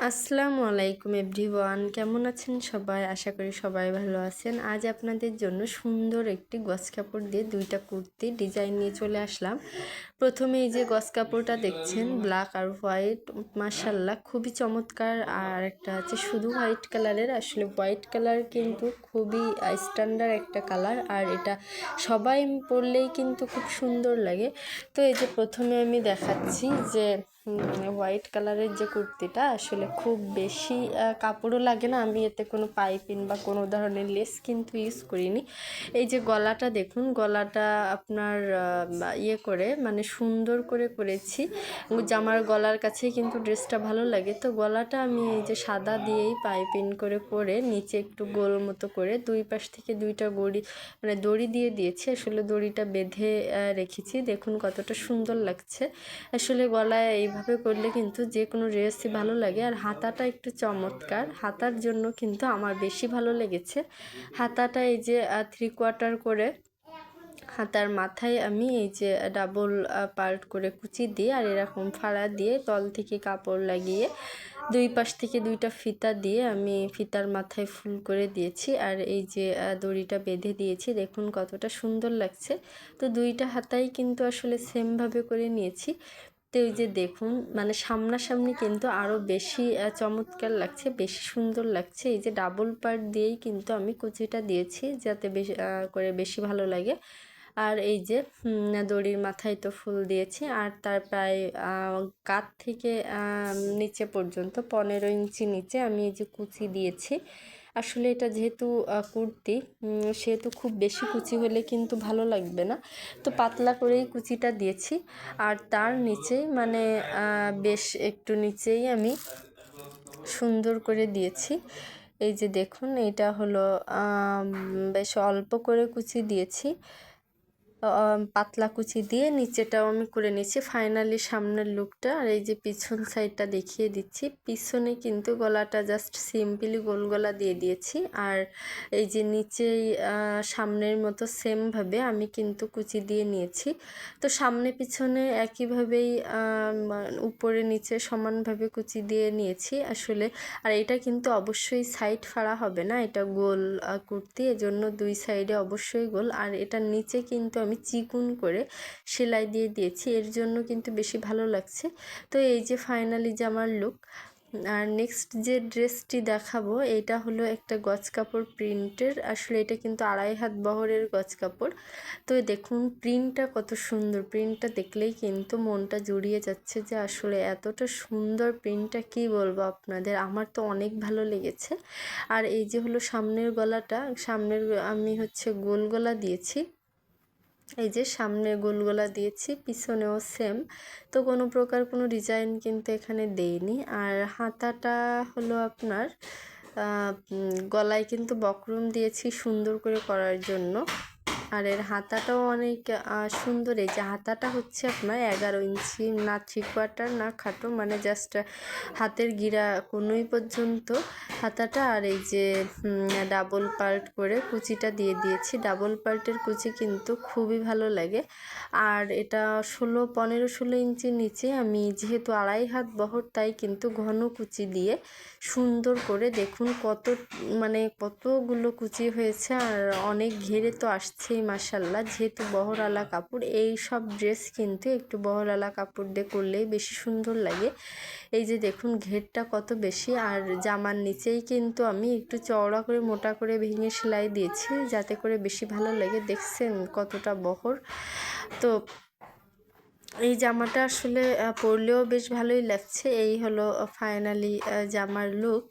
আসসালামু আলাইকুম এভরিওয়ান, কেমন আছেন সবাই? আশা করি সবাই ভালো আছেন। আজ আপনাদের জন্য সুন্দর একটি গজ কাপড় দিয়ে দুইটা কুর্তি ডিজাইন নিয়ে চলে আসলাম। প্রথমে এই যে গজ কাপড়টা দেখছেন, ব্ল্যাক আর হোয়াইট, মাশাআল্লাহ খুবই চমৎকার। আর একটা আছে শুধু হোয়াইট কালারের। আসলে হোয়াইট কালার কিন্তু খুবই স্ট্যান্ডার্ড একটা কালার, আর এটা সবাই পরলেই কিন্তু খুব সুন্দর লাগে। তো এই যে প্রথমে আমি দেখাচ্ছি যে হোয়াইট কালারের যে কুর্তিটা, আসলে খুব বেশি কাপড়ও লাগে না। আমি এতে কোনো পাইপিং বা কোনো ধরনের লেস কিন্তু ইউজ করিনি। এই যে গলাটা দেখুন, গলাটা আপনার ইয়ে করে মানে সুন্দর করে করেছি। জামার গলার কাছেই কিন্তু ড্রেসটা ভালো লাগে। তো গলাটা আমি এই যে সাদা দিয়েই পাইপিং করে নিচে একটু গোল মতো করে দুই পাশ থেকে দুইটা দড়ি দিয়ে দিয়েছি। আসলে দড়িটা বেঁধে রেখেছি, দেখুন কতটা সুন্দর লাগছে। আসলে গলায় এইভাবে করলে কিন্তু যে কোনো ড্রেসই ভালো লাগে। আর হাতাটা একটু চমৎকার, হাতার জন্য কিন্তু আমার বেশি ভালো লেগেছে। হাতাটা এই যে 3/4 করে হাতার মাথায় আমি এই যে ডাবল পার্ট করে কুচি দিয়ে আর এরকম ফাড়া দিয়ে তল থেকে কাপড় লাগিয়ে দুই পাশ থেকে দুইটা ফিতা দিয়ে আমি ফিতার মাথায় ফুল করে দিয়েছি। আর এই যে দড়িটা বেঁধে দিয়েছি, দেখুন কতটা সুন্দর লাগছে। তো দুইটা হাতাই কিন্তু আসলে সেমভাবে করে নিয়েছি। তো এই যে দেখুন, মানে সামনাসামনি কিন্তু আরও বেশি চমৎকার লাগছে, বেশি সুন্দর লাগছে। এই যে ডাবল পার্ট দিয়েই কিন্তু আমি কুচিটা দিয়েছি, যাতে বেশি করে বেশি ভালো লাগে। আর এই যে দড়ির মাথায় তো ফুল দিয়েছি। আর তার প্রায় কাঁধ থেকে নিচে পর্যন্ত 15 ইঞ্চি নিচে আমি এই যে কুচি দিয়েছি। আসলে এটা যেহেতু কুর্তি, সেহেতু খুব বেশি কুচি হলে কিন্তু ভালো লাগবে না। তো পাতলা করেই কুচিটা দিয়েছি। আর তার নিচেই মানে বেশ একটু নিচেই আমি সুন্দর করে দিয়েছি। এই যে দেখুন, এটা হলো বেশ অল্প করে কুচি দিয়েছি, পাতলা কুচি দিয়ে নিচেটাও আমি করে নিচ্ছি। ফাইনালি সামনের লুকটা। আর এই যে পিছন সাইডটা দেখিয়ে দিচ্ছি। পিছনে কিন্তু গলাটা জাস্ট সিম্পলি গোল গলা দিয়ে দিয়েছি। আর এই যে নিচেই সামনের মতো সেমভাবে আমি কিন্তু কুচি দিয়ে নিয়েছি। তো সামনে পিছনে একইভাবেই উপরে নিচে সমানভাবে কুচি দিয়ে নিয়েছি আসলে। আর এটা কিন্তু অবশ্যই সাইড ফাড়া হবে না, এটা গোল কুর্তি, এজন্য দুই সাইডে অবশ্যই গোল। আর এটার নিচে কিন্তু আমি চিকুন করে সেলাই দিয়ে দিয়েছি, এর জন্য কিন্তু বেশি ভালো লাগছে। তো এই যে ফাইনালি জামার লুক। আর নেক্সট যে ড্রেসটি দেখাবো, এটা হলো একটা গজ কাপড় প্রিন্টের। আসলে এটা কিন্তু 2.5 হাত বহরের গজ কাপড়। তো দেখুন প্রিন্টটা কত সুন্দর, প্রিন্টটা দেখলেই কিন্তু মনটা জুড়িয়ে যাচ্ছে যে আসলে এতটা সুন্দর প্রিন্টটা কি বলবো আপনাদের, আমার তো অনেক ভালো লেগেছে। আর এই যে হলো সামনের গলাটা, সামনের আমি হচ্ছে গোল গলা দিয়েছি। এই যে সামনে গোল গলা দিয়েছি, পিছনেও সেম। তো কোনো প্রকার কোনো ডিজাইন কিন্তু এখানে দেইনি। আর হাতাটা হলো আপনার গলায় কিন্তু বক্রম দিয়েছি সুন্দর করে করার জন্য। আর এর হাতাটাও অনেক সুন্দর। এই যে হাতাটা হচ্ছে আপনার 11 ইঞ্চি, না 3/4 না খাটো, মানে জাস্ট হাতের গিরা কোনোই পর্যন্ত হাতাটা। আর এই যে ডাবল পার্ট করে কুচিটা দিয়ে দিয়েছি। ডাবল পার্টের কুচি কিন্তু খুবই ভালো লাগে। আর এটা 15-16 ইঞ্চির নিচে আমি যেহেতু 2.5 হাত বহর, তাই কিন্তু ঘন কুচি দিয়ে সুন্দর করে দেখুন মানে কতগুলো কুচি হয়েছে। আর অনেক ঘেরে তো আসছেই মাশাআল্লাহ। যেহেতু বহরওয়ালা কাপড়, এই সব ড্রেস কিন্তু একটু বহরওয়ালা কাপড় দিয়ে করলেই বেশি সুন্দর লাগে। এই যে দেখুন ঘেরটা কত বেশি। আর জামার নিচেই কিন্তু আমি একটু চওড়া করে মোটা করে ভেঙে সেলাই দিয়েছি, যাতে করে বেশি ভালো লাগে। দেখছেন কতটা বহর। তো এই জামাটা আসলে পরলেও বেশ ভালোই লাগছে। এই হলো ফাইনালি জামার লুক।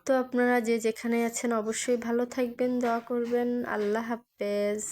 তো আপনারা যে যেখানে আছেন অবশ্যই ভালো থাকবেন, দোয়া করবেন। আল্লাহ হাফেজ।